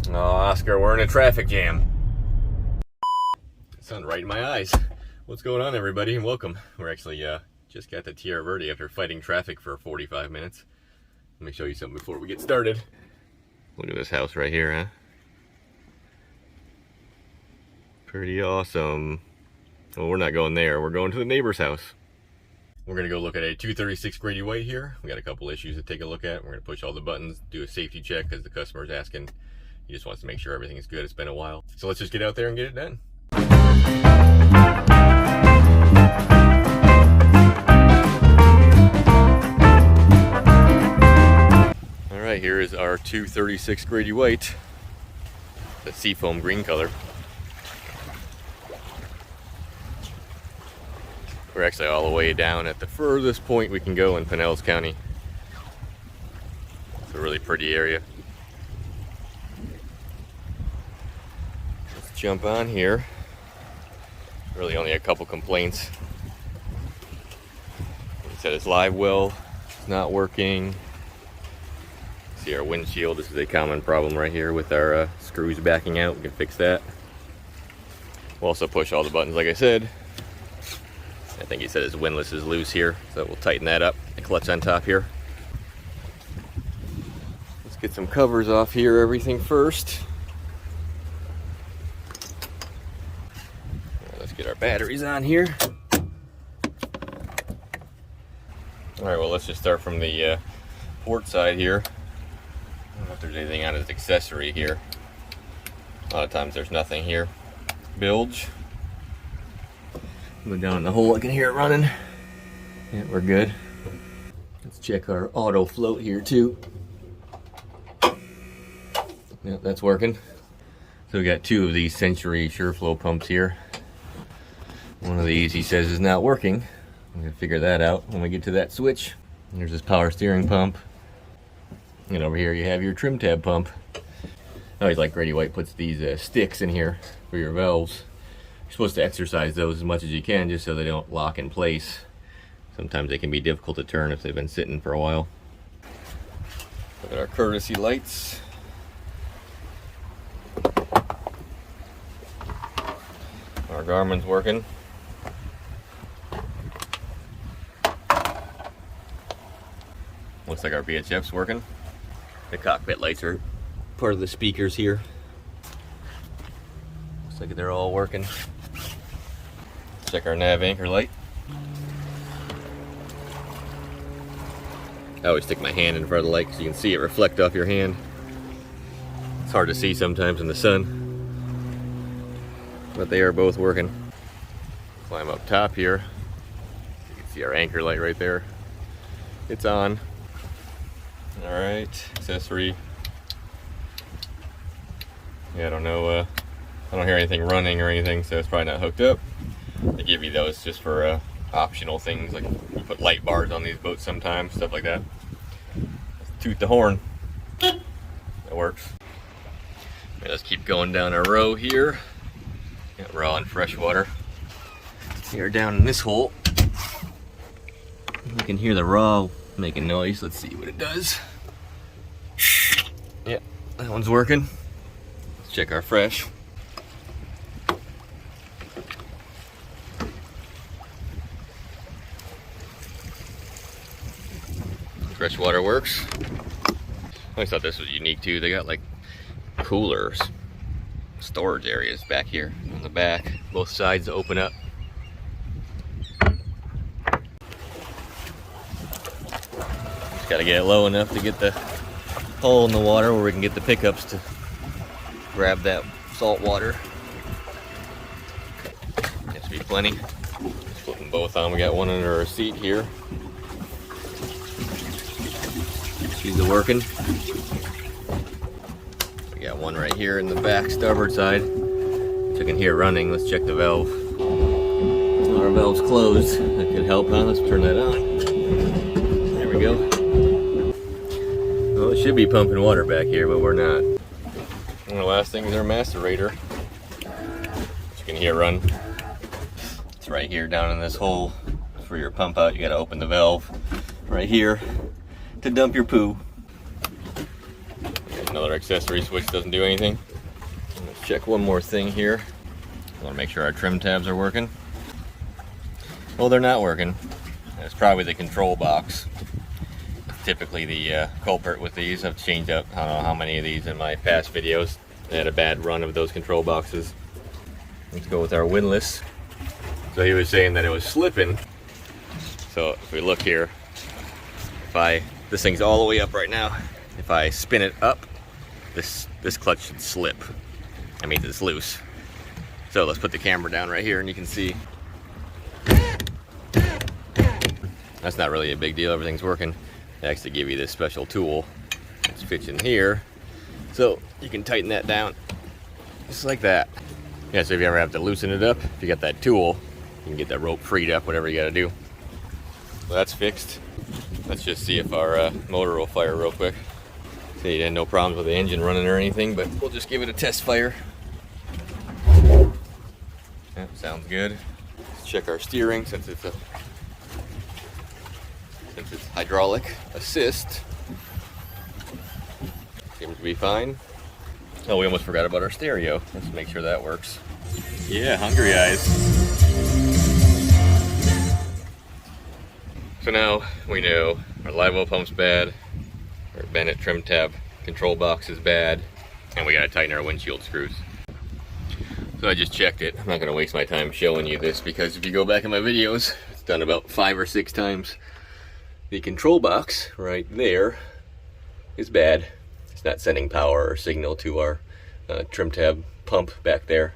Oh, Oscar, we're in a traffic jam. Sun right in my eyes. What's going on, everybody, and welcome. We're actually just got to Tierra Verde after fighting traffic for 45 minutes. Let me show you something before we get started. Look at this house right here, huh? Pretty awesome. Well, we're not going there. We're going to the neighbor's house. We're going to go look at a 236 Grady White here. We got a couple issues to take a look at. We're going to push all the buttons, do a safety check because the customer's asking. He just wants to make sure everything is good. It's been a while. So let's just get out there and get it done. All right, here is our 236 Grady White. The seafoam green color. We're actually all the way down at the furthest point we can go in Pinellas County. It's a really pretty area. Let's jump on here. Really only a couple complaints. He said his live well is not working. See our windshield, this is a common problem right here with our screws backing out. We can fix that. We'll also push all the buttons like I said. I think he said his windlass is loose here, so we'll tighten that up. The clutch on top here. Let's get some covers off here, everything first. Let's get our batteries on here. Alright, well let's just start from the port side here. I don't know if there's anything on his accessory here. A lot of times there's nothing here. Bilge. Go down in the hole, I can hear it running. Yeah, we're good. Let's check our auto float here too. Yep, that's working. So we got two of these Century SureFlow pumps here. One of these he says is not working. I'm gonna figure that out when we get to that switch. There's this power steering pump. And over here you have your trim tab pump. I always like Grady White puts these sticks in here for your valves. You're supposed to exercise those as much as you can just so they don't lock in place. Sometimes they can be difficult to turn if they've been sitting for a while. Look at our courtesy lights. Our Garmin's working. Looks like our VHF's working. The cockpit lights are part of the speakers here. Looks like they're all working. Check our nav anchor light. I always stick my hand in front of the light because you can see it reflect off your hand. It's hard to see sometimes in the sun, but they are both working. Climb up top here. You can see our anchor light right there. It's on. All right, accessory. Yeah, I don't know. I don't hear anything running or anything, so it's probably not hooked up. They give you those just for optional things, like we put light bars on these boats sometimes, stuff like that. Let's toot the horn. That works. Okay, let's keep going down our row here. Got raw and fresh-water. Here down in this hole. You can hear the raw making noise. Let's see what it does. Yep, that one's working. Let's check our fresh. Freshwater works. I always thought this was unique too. They got like coolers, storage areas back here on the back. Both sides open up. Just gotta get it low enough to get the hole in the water where we can get the pickups to grab that salt water. That should be plenty. Just flip them both on. We got one under our seat here. These are working. We got one right here in the back starboard side, which I can hear running. Let's check the valve. Our valve's closed. That could help, huh? Let's turn that on. There we go. Well, it should be pumping water back here, but we're not. And the last thing is our macerator, which you can hear run. It's right here down in this hole. For your pump out, you got to open the valve right here to dump your poo. Another accessory switch doesn't do anything. Let's check one more thing here. I want to make sure our trim tabs are working. Well, they're not working. It's probably the control box. It's typically the culprit with these. I've changed up I don't know how many of these in my past videos. I had a bad run of those control boxes. Let's go with our Windlass. So he was saying that it was slipping. So if we look here, this thing's all the way up right now. If I spin it up, this clutch should slip. I mean, it's loose. So let's put the camera down right here and you can see. That's not really a big deal, everything's working. They actually give you this special tool. It fits in here. So you can tighten that down, just like that. Yeah, so if you ever have to loosen it up, if you got that tool, you can get that rope freed up, whatever you gotta do. Well, that's fixed. Let's just see if our motor will fire real quick. See, no problems with the engine running or anything, but we'll just give it a test fire. Yep, sounds good. Let's check our steering since it's hydraulic assist. Seems to be fine. Oh, we almost forgot about our stereo. Let's make sure that works. Yeah, hungry eyes. So now we know our live oil pump's bad, our Bennett trim tab control box is bad, and we gotta tighten our windshield screws. So I just checked it. I'm not gonna waste my time showing you this because if you go back in my videos, it's done about 5 or 6 times. The control box right there is bad. It's not sending power or signal to our trim tab pump back there.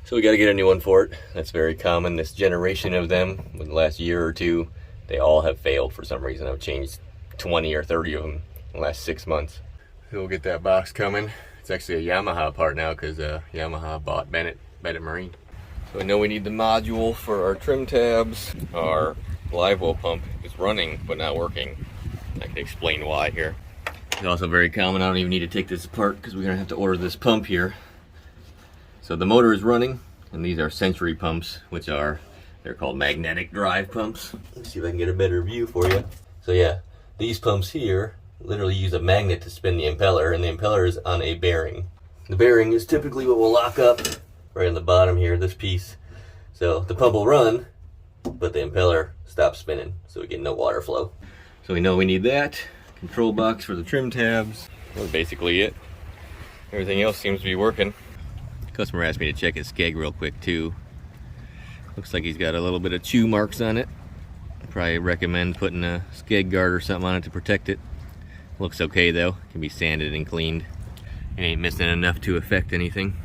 So we got to get a new one for it. That's very common. This generation of them, in the last year or two, they all have failed for some reason. I've changed 20 or 30 of them in the last 6 months. So we'll get that box coming. It's actually a Yamaha part now because Yamaha bought Bennett Marine. So I know we need the module for our trim tabs. Our live oil pump is running but not working. I can explain why here. It's also very common. I don't even need to take this apart because we're gonna have to order this pump here. So the motor is running, and these are Century pumps, which they're called magnetic drive pumps. Let's see if I can get a better view for you. So yeah, these pumps here literally use a magnet to spin the impeller, and the impeller is on a bearing. The bearing is typically what will lock up right on the bottom here, this piece. So the pump will run, but the impeller stops spinning, so we get no water flow. So we know we need that. Control box for the trim tabs. That's basically it. Everything else seems to be working. The customer asked me to check his skeg real quick too. Looks like he's got a little bit of chew marks on it. I'd probably recommend putting a skeg guard or something on it to protect it. Looks okay though. Can be sanded and cleaned. It ain't missing enough to affect anything.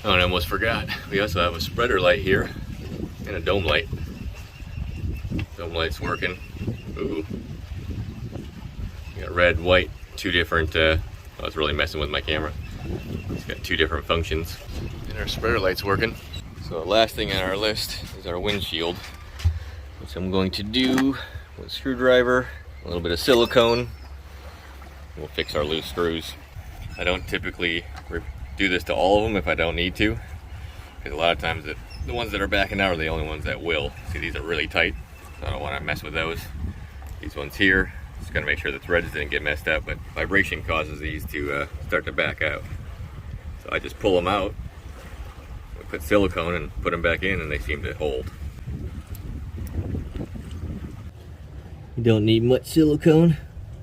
Oh, and I almost forgot. We also have a spreader light here and a dome light. Dome light's working. Ooh. Got red, white, 2 different, I was really messing with my camera. It's got 2 different functions. And our spreader light's working. So the last thing on our list is our windshield, which I'm going to do with a screwdriver, a little bit of silicone. We'll fix our loose screws. I don't typically do this to all of them if I don't need to, because a lot of times the ones that are backing out are the only ones that will. See, these are really tight, so I don't want to mess with those. These ones here, just gotta make sure the threads didn't get messed up, but vibration causes these to start to back out. So I just pull them out, we put silicone and put them back in, and they seem to hold. You don't need much silicone.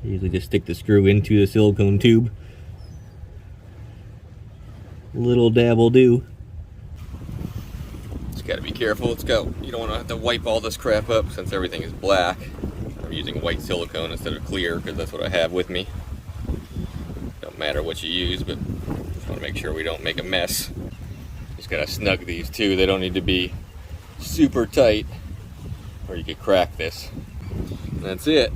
I usually just stick the screw into the silicone tube. A little dab will do. Just gotta be careful. You don't want to have to wipe all this crap up since everything is black. I'm using white silicone instead of clear because that's what I have with me. Don't matter what you use, but just want to make sure we don't make a mess. Just gotta snug these too. They don't need to be super tight or you could crack this. And that's it.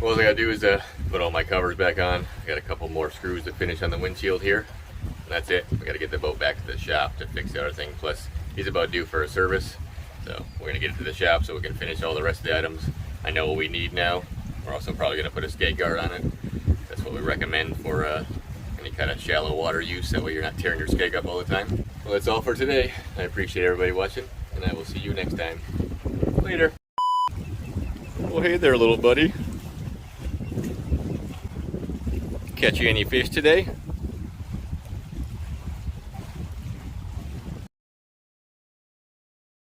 What I gotta do is put all my covers back on. I got a couple more screws to finish on the windshield here. And that's it. We gotta get the boat back to the shop to fix the other thing. Plus, he's about due for a service. So we're gonna get it to the shop so we can finish all the rest of the items. I know what we need now. We're also probably gonna put a skate guard on it. That's what we recommend for any kind of shallow water use. That way you're not tearing your skeg up all the time. Well, that's all for today. I appreciate everybody watching, and I will see you next time. Later. Well, hey there, little buddy. Catch you any fish today?